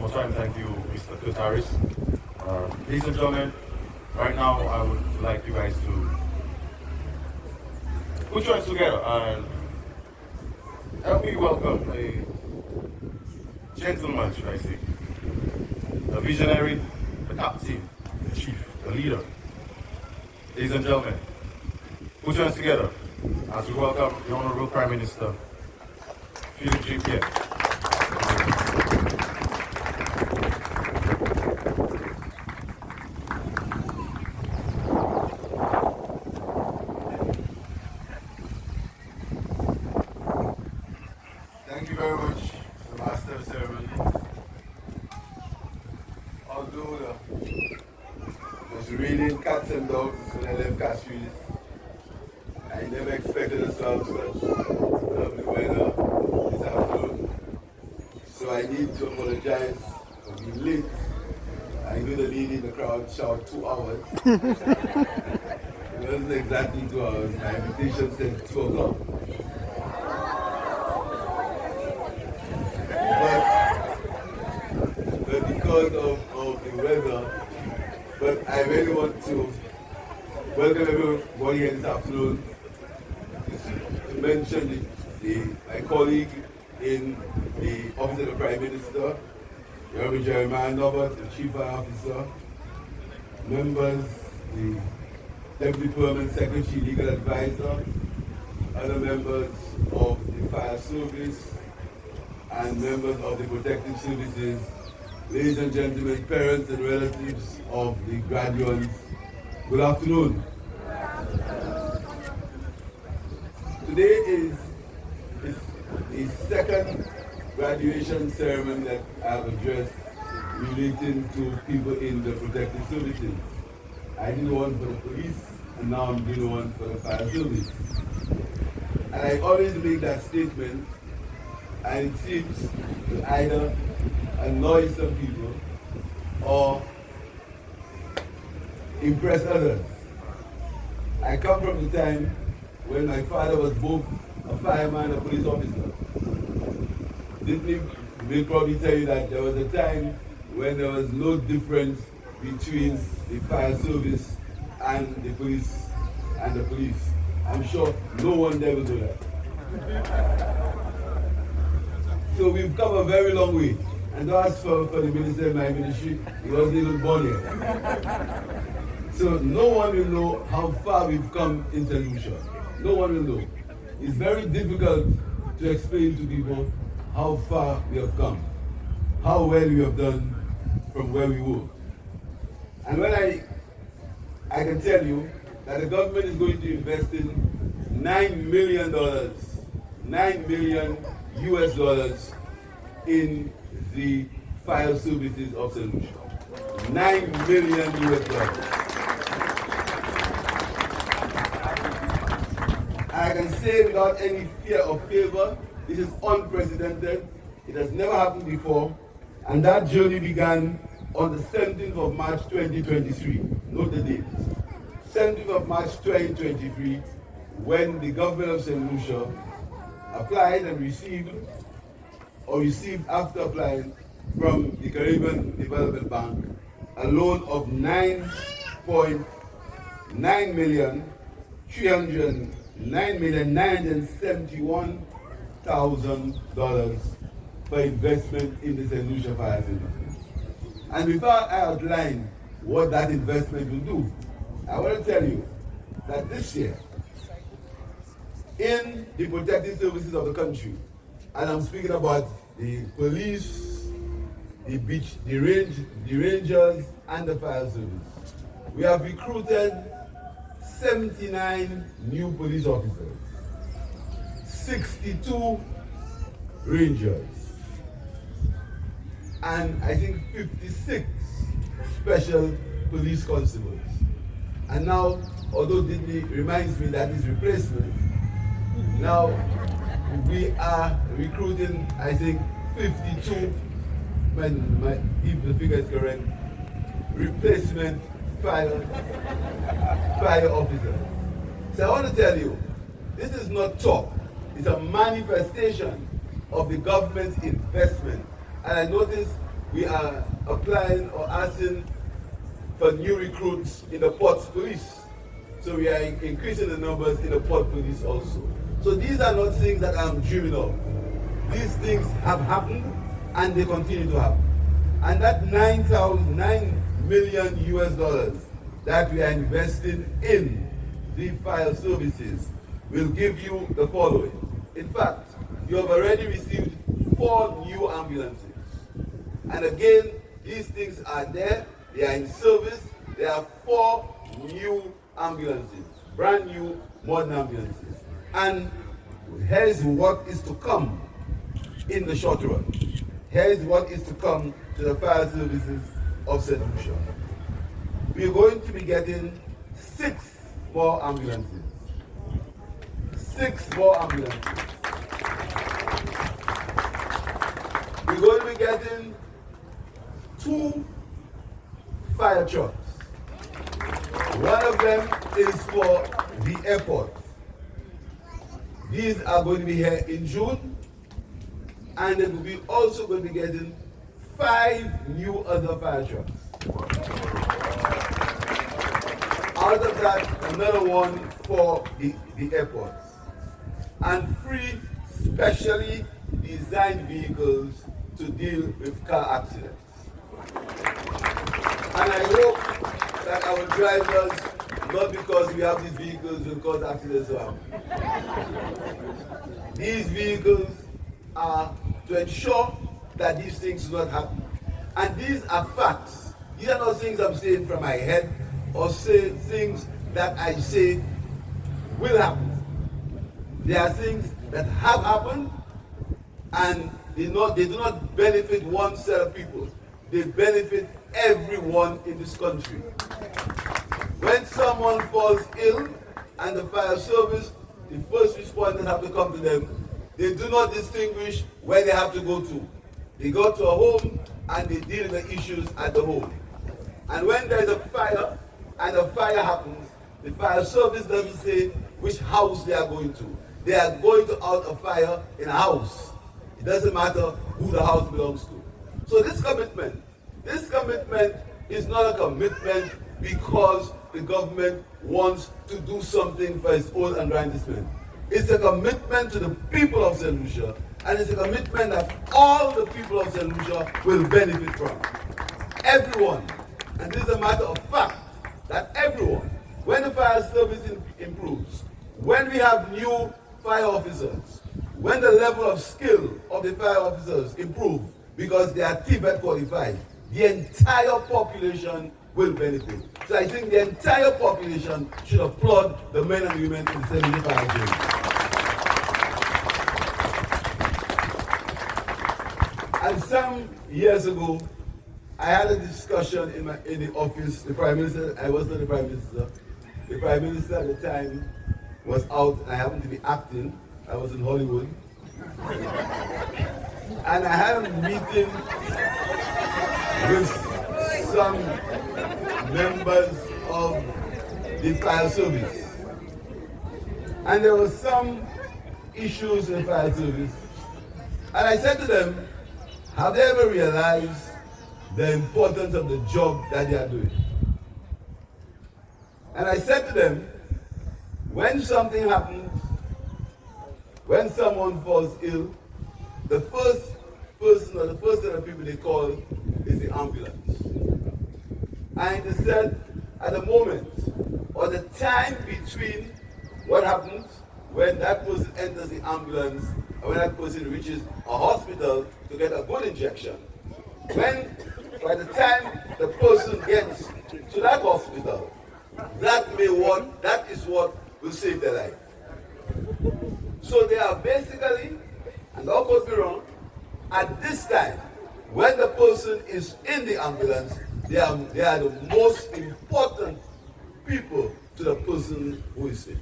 also trying to thank you, Mr. Kurt Harris. Ladies and gentlemen, right now I would like you guys to put your hands together and help me welcome a gentleman, should I say, the visionary, the captain, the chief, the leader. Ladies and gentlemen, put your hands together as we welcome the Honorable Prime Minister, Philip J. Pierre. Thank you very much, the Master of Ceremonies. Although it was raining cats and dogs when I left Castries, I never expected us to have such lovely weather this afternoon. So I need to apologize for being late. I know the lady in the crowd shouted 2 hours. It wasn't exactly 2 hours. My invitation said 2 o'clock. But because of the weather, but I really want to welcome everybody here this afternoon to mention my colleague in the Office of the Prime Minister, Honorable Jeremiah Norbert, the Chief Fire Officer, members, the Deputy Permanent Secretary, Legal Advisor, other members of the Fire Service, and members of the Protective Services, ladies and gentlemen, parents and relatives of the graduates, good afternoon. Today is the second graduation ceremony that I've addressed relating to people in the Protective Services. I did one for the police, and now I'm doing one for the Fire Service. And I always make that statement, and it seems to either annoy some people or impress others. I come from the time when my father was both a fireman and a police officer. They'll probably tell you that there was a time when there was no difference between the fire service and the police. I'm sure no one there will do that. So we've come a very long way. And as for the minister in my ministry, he wasn't even born yet. So no one will know how far we've come in St. Lucia. No one will know. It's very difficult to explain to people how far we have come, how well we have done from where we were. And when I can tell you that the government is going to invest in $9 million, $9 million US dollars in the fire services of St. Lucia. $9 million US dollars. I can say without any fear or favor, this is unprecedented. It has never happened before. And that journey began on the 17th of March 2023. Note the date. 17th of March 2023, when the government of St. Lucia applied and received after applying from the Caribbean Development Bank a loan of $9.971,000 for investment in the St. Lucia Fire Service. And before I outline what that investment will do, I want to tell you that this year, in the protective services of the country, and I'm speaking about the police, the beach, the rangers, and the fire service, we have recruited 79 new police officers, 62 rangers, and I think 56 special police constables. And now, although Disney reminds me that is replacement, now we are recruiting, I think, 52, if the figure is correct, replacement fire officers. So I want to tell you, this is not talk. It's a manifestation of the government's investment. And I noticed we are applying or asking for new recruits in the port police. So we are increasing the numbers in the port police also. So these are not things that I'm dreaming of. These things have happened and they continue to happen. And that $9 million that we are investing in the fire services will give you the following. In fact, you have already received 4 new ambulances. And again, these things are there, they are in service. There are 4 new ambulances, brand new modern ambulances. And here is what is to come in the short run. Here is what is to come to the fire services of St. Lucia. We are going to be getting 6 more ambulances. 6 more ambulances. We're going to be getting 2 fire trucks. One of them is for the airport. These are going to be here in June, and we will be also going to be getting 5 new other fire trucks. Out of that, another one for the airports. And 3 specially designed vehicles to deal with car accidents. And I hope that our drivers, not because we have these vehicles, will cause accidents around. These vehicles are to ensure that these things do not happen. And these are facts. These are not things I'm saying from my head or say things that I say will happen. They are things that have happened, and they do not benefit one set of people. They benefit everyone in this country. When someone falls ill and the fire service, the first responders have to come to them. They do not distinguish where they have to go to. They go to a home and they deal with the issues at the home. And when there is a fire and a fire happens, the fire service doesn't say which house they are going to. They are going to out a fire in a house. It doesn't matter who the house belongs to. So this commitment is not a commitment because the government wants to do something for its own aggrandizement. It's a commitment to the people of St. Lucia, and it's a commitment that all the people of St. Lucia will benefit from. Everyone. And this is a matter of fact that everyone, when the fire service improves, when we have new fire officers, when the level of skill of the fire officers improve because they are TVET qualified, the entire population will benefit. So I think the entire population should applaud the men and women in the St. Lucia Fire Brigade. And some years ago, I had a discussion in the office. The Prime Minister, I was not the Prime Minister. The Prime Minister at the time was out. I happened to be acting. I was in Hollywood. And I had a meeting with some members of the fire service. And there were some issues in the fire service. And I said to them, have they ever realized the importance of the job that they are doing? And I said to them, when something happens, when someone falls ill, the first person or the first set of people they call is the ambulance. And they said, at the moment, or the time between what happens when that person enters the ambulance and when that person reaches a hospital to get a good injection, when by the time the person gets to that hospital, that is what will save their life. So they are basically, and don't quote me wrong, at this time, when the person is in the ambulance, they are the most important people to the person who is sick.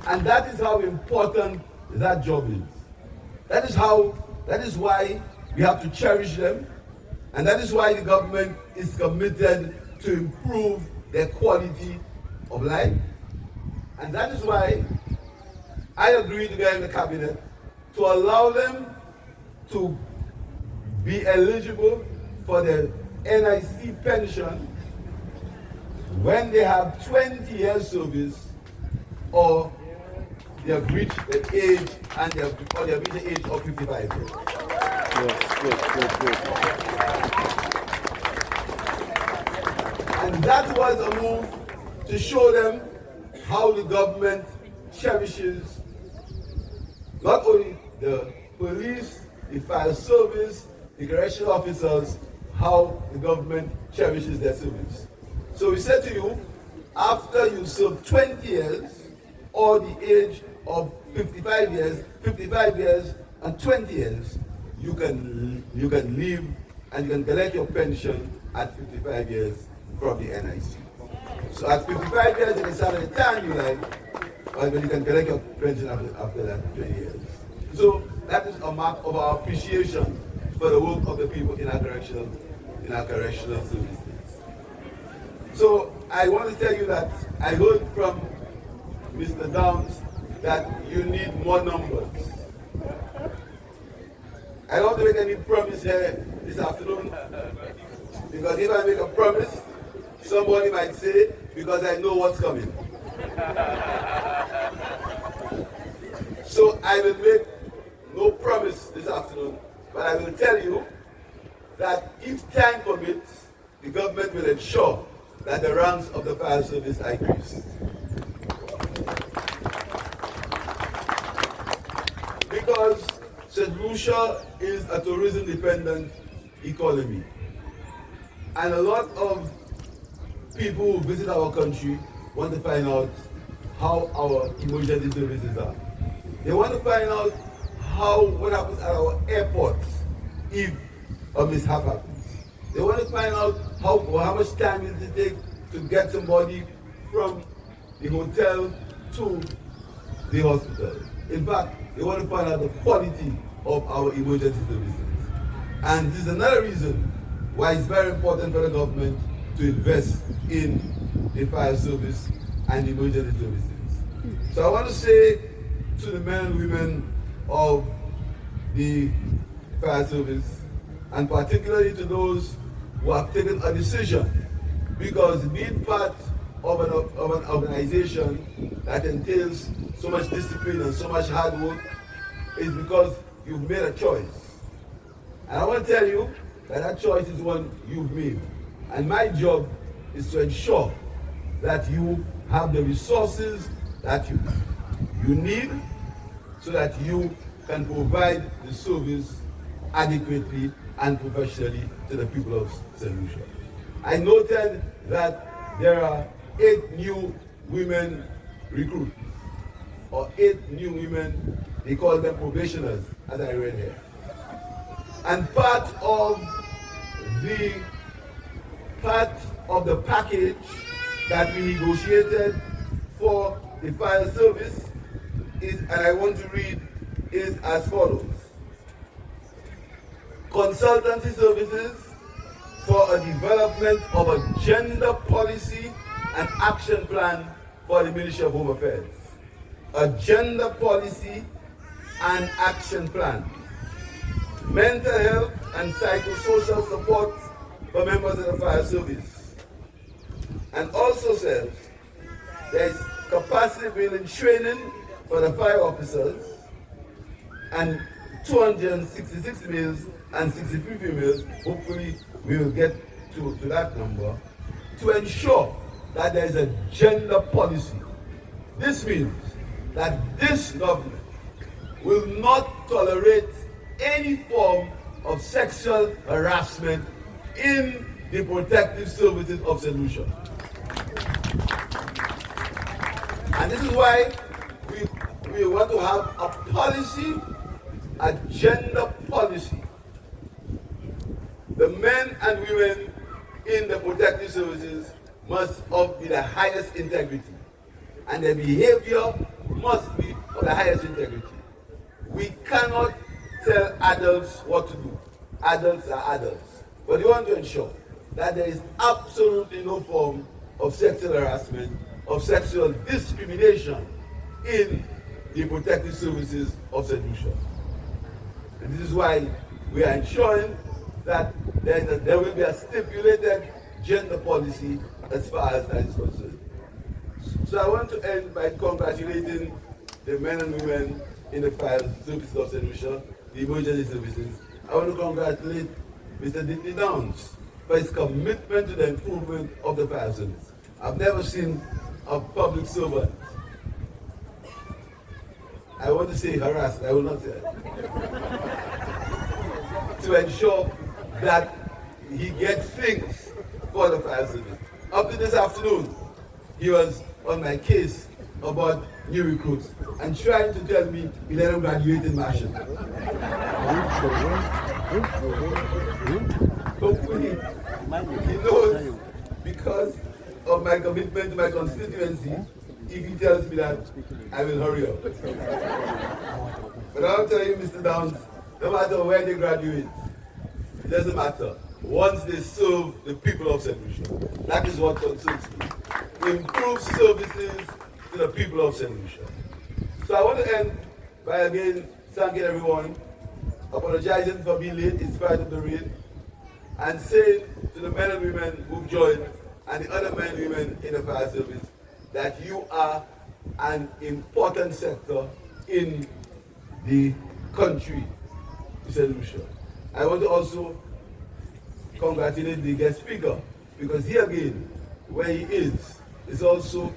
And that is how important that job is. That is why we have to cherish them, and that is why the government is committed to improve their quality of life. And that is why I agreed together in the cabinet to allow them to be eligible for the NIC pension when they have 20 years service or they have reached the age and they have reached the age of 55 years. Yes, good. And that was a move to show them how the government cherishes not only the police, the fire service, the correctional officers, how the government cherishes their service. So we said to you, after you serve 20 years or the age of 55 years and 20 years, you can leave and you can collect your pension at 55 years from the NIC. So at 55 years, you can start at the time you like, but you can collect your pension after that 20 years. So that is a mark of our appreciation for the work of the people in our correctional services. So I want to tell you that I heard from Mr. Downs that you need more numbers. I don't want to make any promise here this afternoon, because if I make a promise, somebody might say, because I know what's coming. So I will make no promise this afternoon, but I will tell you that if time permits, the government will ensure that the ranks of the fire service are increased. Because St. Lucia is a tourism-dependent economy, and a lot of people who visit our country want to find out how our emergency services are. They want to find out what happens at our airports if a mishap happens. They want to find out how much time it will take to get somebody from the hotel to the hospital. In fact, they want to find out the quality of our emergency services. And this is another reason why it's very important for the government to invest in the fire service and emergency services. So I want to say to the men and women of the fire service, and particularly to those who have taken a decision, because being part of an organization that entails so much discipline and so much hard work is because you've made a choice. And I want to tell you that that choice is one you've made. And my job is to ensure that you have the resources that you need so that you can provide the service adequately and professionally to the people of St. Lucia. I noted that there are 8 new women recruits, or 8 new women, they call them probationers, as I read here. And part of the package that we negotiated for the fire service is, and I want to read, is as follows. Consultancy services for a development of a gender policy and action plan for the Ministry of Home Affairs. A gender policy and action plan. Mental health and psychosocial support for members of the fire service. And also says there is capacity building training for the fire officers, and 266 males and 63 females, hopefully we will get to that number, to ensure that there is a gender policy. This means that this government will not tolerate any form of sexual harassment in the protective services of St. Lucia. And this is why we want to have a policy, a gender policy. The men and women in the protective services must be the highest integrity, and their behavior must be of the highest integrity. We cannot tell adults what to do. Adults are adults. But we want to ensure that there is absolutely no form of sexual harassment, of sexual discrimination in the protective services of St. Lucia. And this is why we are ensuring that there will be a stipulated gender policy as far as that is concerned. So I want to end by congratulating the men and women in the fire services of St. Lucia, the emergency services. I want to congratulate Mr. Ditley Downs for his commitment to the improvement of the fire service. I've never seen a public servant, I want to say harassed, I will not say it, to ensure that he gets things for the fire service. Up to this afternoon, he was on my case about new recruits and trying to tell me he let him graduate in Marshall. Hopefully, he knows because of my commitment to my constituency. If he tells me that, I will hurry up. But I'll tell you, Mr. Downs, no matter where they graduate, it doesn't matter. Once they serve the people of St. Lucia, that is what concerns me. Improve services to the people of St. Lucia. So I want to end by again thanking everyone, apologizing for being late in spite of the rain, and saying to the men and women who've joined and the other men and women in the fire service that you are an important sector in the country, St. Lucia. I want to also congratulate the guest speaker, because he again, where he is also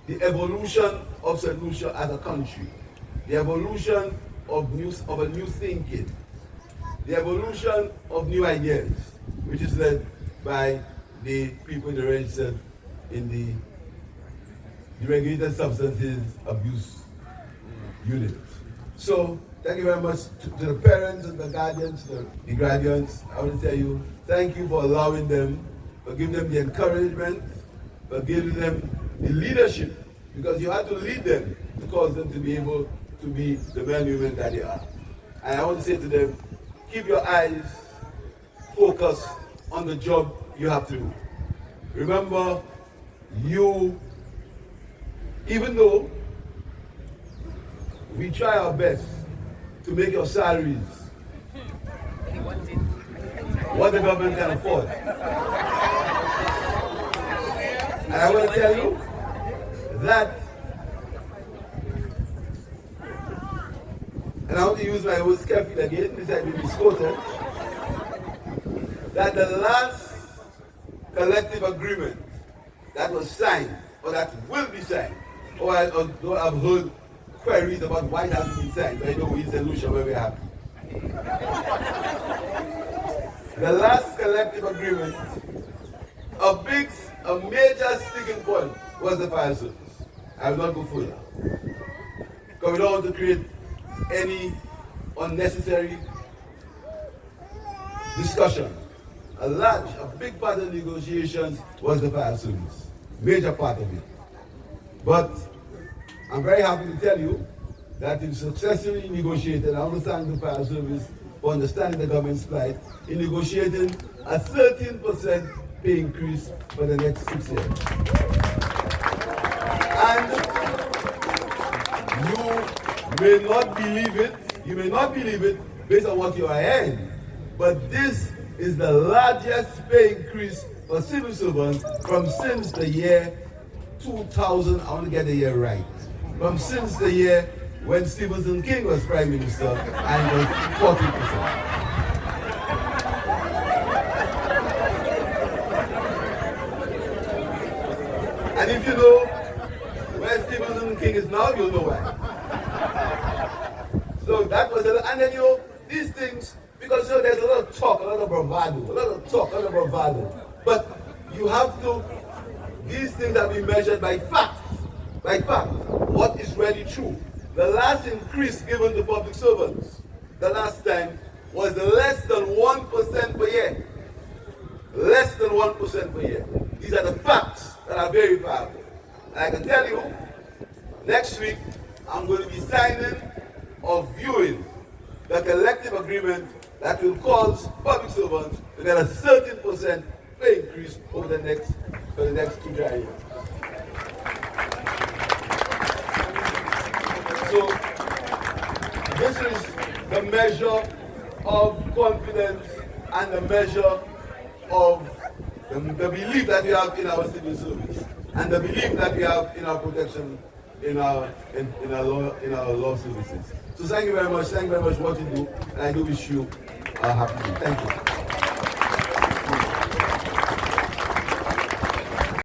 the evolution of St. Lucia as a country, the evolution of a new thinking, the evolution of new ideas, which is led by the people in the register in the Regulated Substances Abuse Unit. So, thank you very much to the parents and the guardians, the graduates. I want to tell you, thank you for allowing them, for giving them the encouragement, for giving them the leadership, because you had to lead them to cause them to be able to be the men and women that they are. And I want to say to them, keep your eyes focused on the job you have to do. Remember, even though we try our best to make your salaries what the government can afford. And I want to tell you that, and I want to use my words carefully again, this I will be quoted, that the last collective agreement that was signed, or that will be signed, or I've heard queries about why it hasn't been signed, but I know we in St. Lucia where we're happy. The last collective agreement, a major sticking point was the fire service. I will not go further, because we don't want to create any unnecessary discussion. A big part of the negotiations was the fire service, major part of it. But I'm very happy to tell you that we successfully negotiated. I want to thank the fire service for understanding the government's plight in negotiating a 13% pay increase for the next 6 years. And you may not believe it based on what you are hearing, but this is the largest pay increase for civil servants since the year 2000, I want to get the year right, since the year when Stephen King was Prime Minister, and was 40%. And if you know where Stephen King is now, you'll know why. So that was and then these things, because there's a lot of talk, a lot of bravado, but you have to, these things have been measured by fact, what is really true. The last increase given to public servants, the last time, was less than 1% per year. Less than 1% per year. These are the facts that are verifiable. And I can tell you, next week, I'm going to be signing or viewing the collective agreement that will cause public servants to get a 13% pay increase for the next 2 years. So, this is the measure of confidence and the measure of the belief that we have in our civil service and the belief that we have in our protection in our law services. So thank you very much. Thank you very much for what you do, and I do wish you a happy day. Thank you.